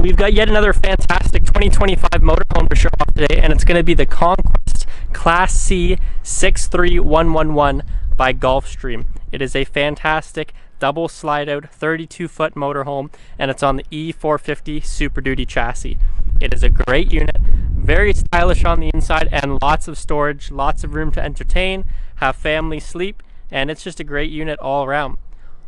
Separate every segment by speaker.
Speaker 1: we've got yet another fantastic 2025 motorhome to show off today, and it's going to be the Conquest Class C 63111 by Gulfstream. It is a fantastic double slide-out 32-foot motorhome, and it's on the E450 Super Duty chassis. It is a great unit, very stylish on the inside, and lots of storage, lots of room to entertain, have family sleep, and it's just a great unit all around.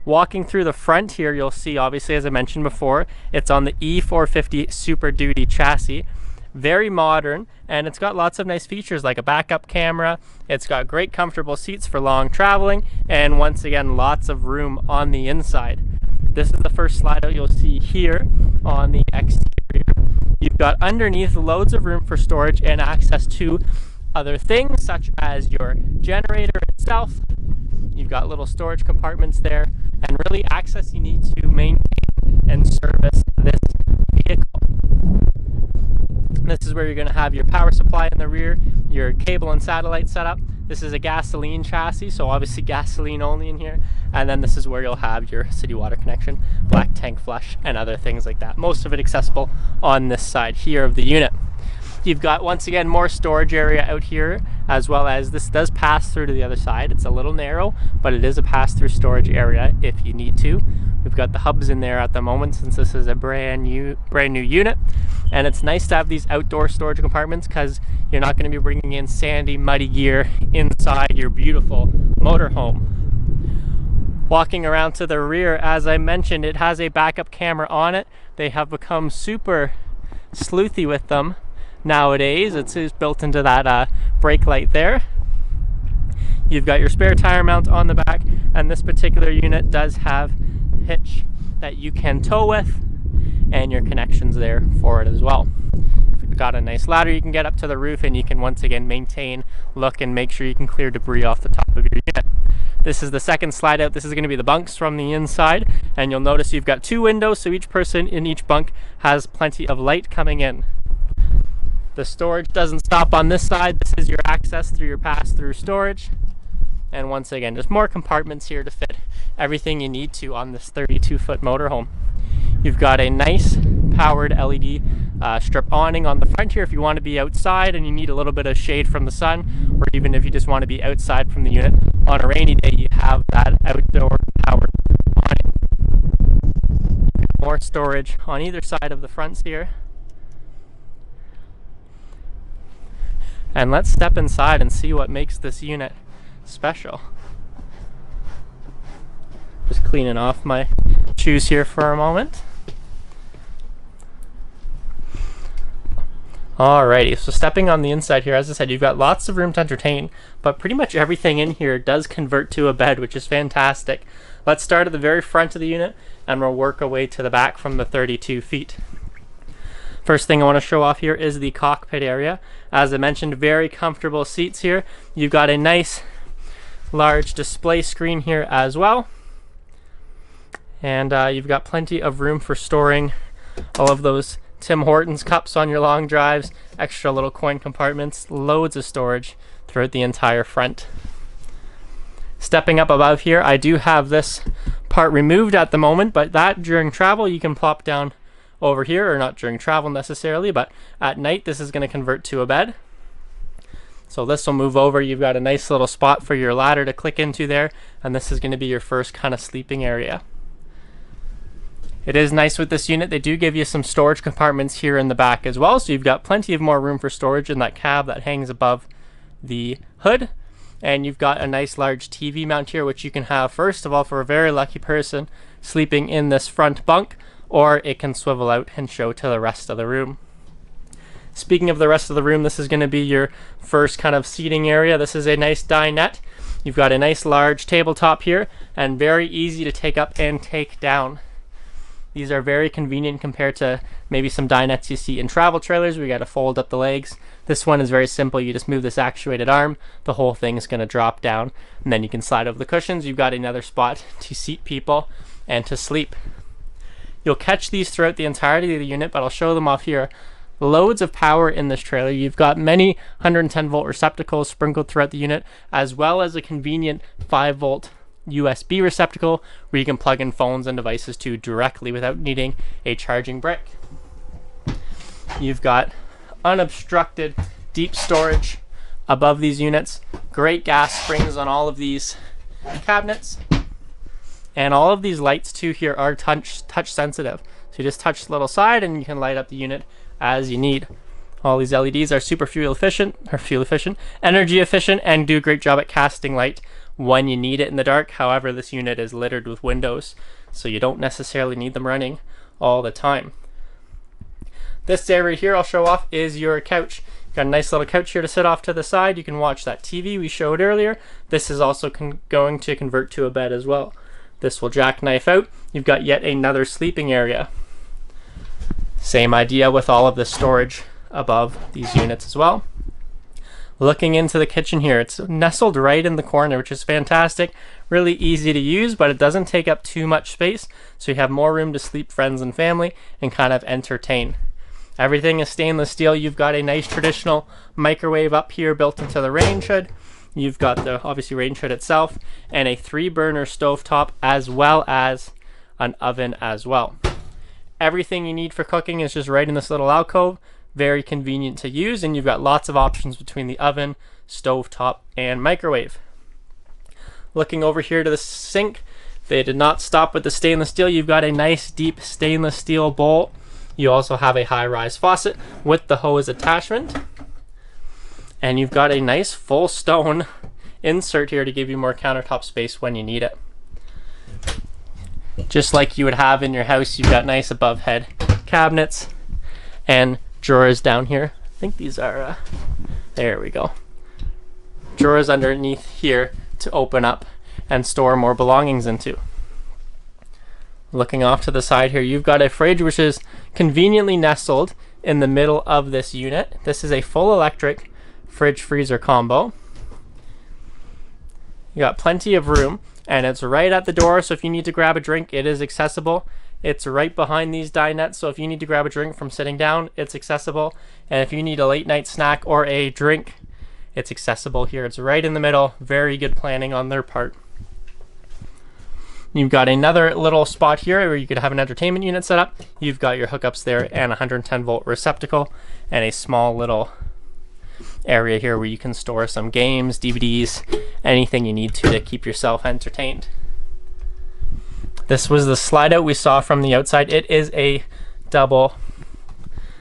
Speaker 1: Walking through the front here, you'll see, obviously, as I mentioned before, it's on the E450 Super Duty chassis. Very modern, and it's got lots of nice features like a backup camera. It's got great comfortable seats for long traveling, and once again, lots of room on the inside. This is the first slide out you'll see here on the exterior. You've got underneath loads of room for storage and access to other things such as your generator itself. You've got little storage compartments there, and really access you need to maintain and service this vehicle. This is where you're going to have your power supply in the rear, your cable and satellite setup. This is a gasoline chassis, so obviously gasoline only in here. And then this is where you'll have your city water connection, black tank flush, and other things like that. Most of it accessible on this side here of the unit. You've got, once again, more storage area out here, as well as this does pass through to the other side. It's a little narrow, but it is a pass-through storage area if you need to. We've got the hubs in there at the moment, since this is a brand new unit. And it's nice to have these outdoor storage compartments because you're not going to be bringing in sandy, muddy gear inside your beautiful motorhome. Walking around to the rear, as I mentioned, it has a backup camera on it. They have become super sleuthy with them nowadays. It's built into that brake light there. You've got your spare tire mount on the back, and this particular unit does have a hitch that you can tow with, and your connections there for it as well. You've got a nice ladder you can get up to the roof, and you can once again maintain, look, and make sure you can clear debris off the top of your unit. This is the second slide out. This is going to be the bunks from the inside, and you'll notice you've got two windows, so each person in each bunk has plenty of light coming in. The storage doesn't stop on this side. This is your access through your pass-through storage. And once again, just more compartments here to fit everything you need to on this 32-foot motorhome. You've got a nice powered LED strip awning on the front here if you want to be outside and you need a little bit of shade from the sun, or even if you just want to be outside from the unit. On a rainy day, you have that outdoor powered awning. More storage on either side of the fronts here. And let's step inside and see what makes this unit special. Just cleaning off my shoes here for a moment. Alrighty, so stepping on the inside here, as I said, you've got lots of room to entertain, but pretty much everything in here does convert to a bed, which is fantastic. Let's start at the very front of the unit, and we'll work our way to the back from the 32 feet. First thing I want to show off here is the cockpit area. As I mentioned, very comfortable seats here. You've got a nice large display screen here as well. And you've got plenty of room for storing all of those Tim Hortons cups on your long drives, extra little coin compartments, loads of storage throughout the entire front. Stepping up above here, I do have this part removed at the moment, but that during travel you can plop down over here, or not during travel necessarily, but at night this is going to convert to a bed. So this will move over. You've got a nice little spot for your ladder to click into there, and this is going to be your first kind of sleeping area. It is nice with this unit. They do give you some storage compartments here in the back as well, so you've got plenty of more room for storage in that cab that hangs above the hood. And you've got a nice large TV mount here, which you can have, first of all, for a very lucky person sleeping in this front bunk, or it can swivel out and show to the rest of the room. Speaking of the rest of the room, this is going to be your first kind of seating area. This is a nice dinette. You've got a nice large tabletop here, and very easy to take up and take down. These are very convenient compared to maybe some dinettes you see in travel trailers where you got to fold up the legs. This one is very simple. You just move this actuated arm, the whole thing is going to drop down, and then you can slide over the cushions. You've got another spot to seat people and to sleep. You'll catch these throughout the entirety of the unit, but I'll show them off here. Loads of power in this trailer. You've got many 110 volt receptacles sprinkled throughout the unit, as well as a convenient 5 volt USB receptacle where you can plug in phones and devices to directly without needing a charging brick. You've got unobstructed deep storage above these units. Great gas springs on all of these cabinets. And all of these lights too here are touch sensitive. So you just touch the little side and you can light up the unit as you need. All these LEDs are super fuel efficient, energy efficient, and do a great job at casting light when you need it in the dark. However, this unit is littered with windows, so you don't necessarily need them running all the time. This area here I'll show off is your couch. Got a nice little couch here to sit off to the side. You can watch that TV we showed earlier. This is also going to convert to a bed as well. This will jackknife out. You've got yet another sleeping area. Same idea with all of the storage above these units as well. Looking into the kitchen here, it's nestled right in the corner, which is fantastic. Really easy to use, but it doesn't take up too much space, so you have more room to sleep friends and family and kind of entertain. Everything is stainless steel. You've got a nice traditional microwave up here built into the range hood. You've got the obviously range hood itself and a 3-burner stovetop, as well as an oven as well. Everything you need for cooking is just right in this little alcove. Very convenient to use, and you've got lots of options between the oven, stovetop, and microwave. Looking over here to the sink, they did not stop with the stainless steel. You've got a nice deep stainless steel bowl. You also have a high-rise faucet with the hose attachment. And you've got a nice full stone insert here to give you more countertop space when you need it. Just like you would have in your house, you've got nice above head cabinets and drawers down here. I think these are, there we go. Drawers underneath here to open up and store more belongings into. Looking off to the side here, you've got a fridge which is conveniently nestled in the middle of this unit. This is a full electric fridge freezer combo. You got plenty of room, and it's right at the door, so if you need to grab a drink, it is accessible. It's right behind these dinettes, so if you need to grab a drink from sitting down, it's accessible. And if you need a late night snack or a drink, it's accessible here. It's right in the middle. Very good planning on their part. You've got another little spot here where you could have an entertainment unit set up. You've got your hookups there and a 110 volt receptacle and a small little area here where you can store some games, DVDs, anything you need to keep yourself entertained. This was the slide out we saw from the outside. It is a double.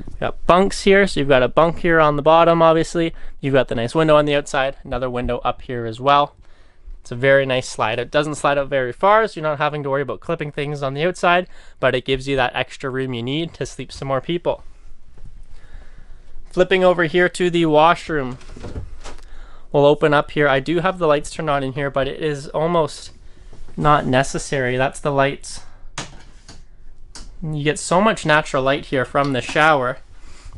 Speaker 1: We've got bunks here, so you've got a bunk here on the bottom, obviously. You've got the nice window on the outside, another window up here as well. It's a very nice slide out. It doesn't slide out very far, so you're not having to worry about clipping things on the outside, but it gives you that extra room you need to sleep some more people. Flipping over here to the washroom. We'll open up here. I do have the lights turned on in here, but it is almost not necessary. That's the lights. You get so much natural light here from the shower.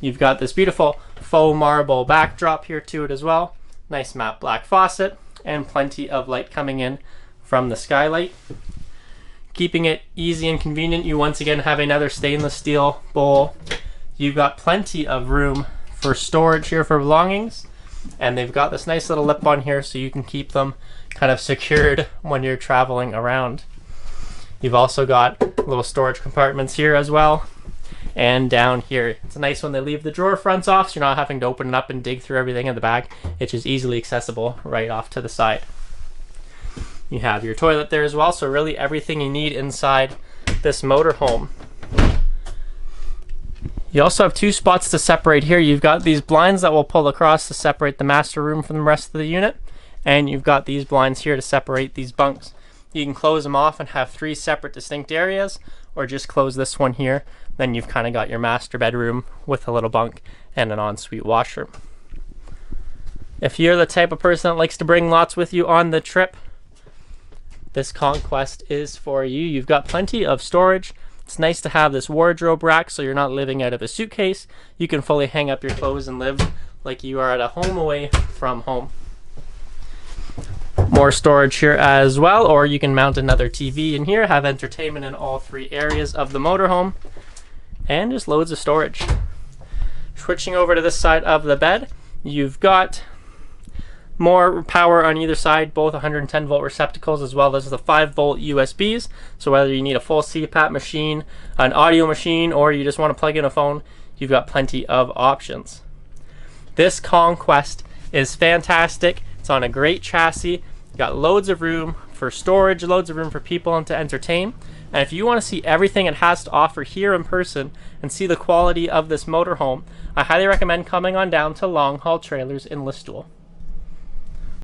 Speaker 1: You've got this beautiful faux marble backdrop here to it as well. Nice matte black faucet and plenty of light coming in from the skylight. Keeping it easy and convenient, you once again have another stainless steel bowl. You've got plenty of room for storage here for belongings, and they've got this nice little lip on here so you can keep them kind of secured when you're traveling around. You've also got little storage compartments here as well, and down here. It's nice when they leave the drawer fronts off, so you're not having to open it up and dig through everything in the back. It's just easily accessible right off to the side. You have your toilet there as well, so really everything you need inside this motorhome. You also have two spots to separate here. You've got these blinds that will pull across to separate the master room from the rest of the unit, and you've got these blinds here to separate these bunks. You can close them off and have 3 separate distinct areas, or just close this one here. Then you've kind of got your master bedroom with a little bunk and an ensuite washroom. If you're the type of person that likes to bring lots with you on the trip, this Conquest is for you. You've got plenty of storage. It's nice to have this wardrobe rack so you're not living out of a suitcase. You can fully hang up your clothes and live like you are at a home away from home. More storage here as well, or you can mount another TV in here, have entertainment in all 3 areas of the motorhome, and just loads of storage. Switching over to this side of the bed, you've got more power on either side, both 110 volt receptacles as well as the 5 volt USBs. So whether you need a full CPAP machine, an audio machine, or you just want to plug in a phone, you've got plenty of options. This Conquest is fantastic. It's on a great chassis. You've got loads of room for storage, loads of room for people to entertain. And if you want to see everything it has to offer here in person and see the quality of this motorhome, I highly recommend coming on down to Long Haul Trailers in Listowel.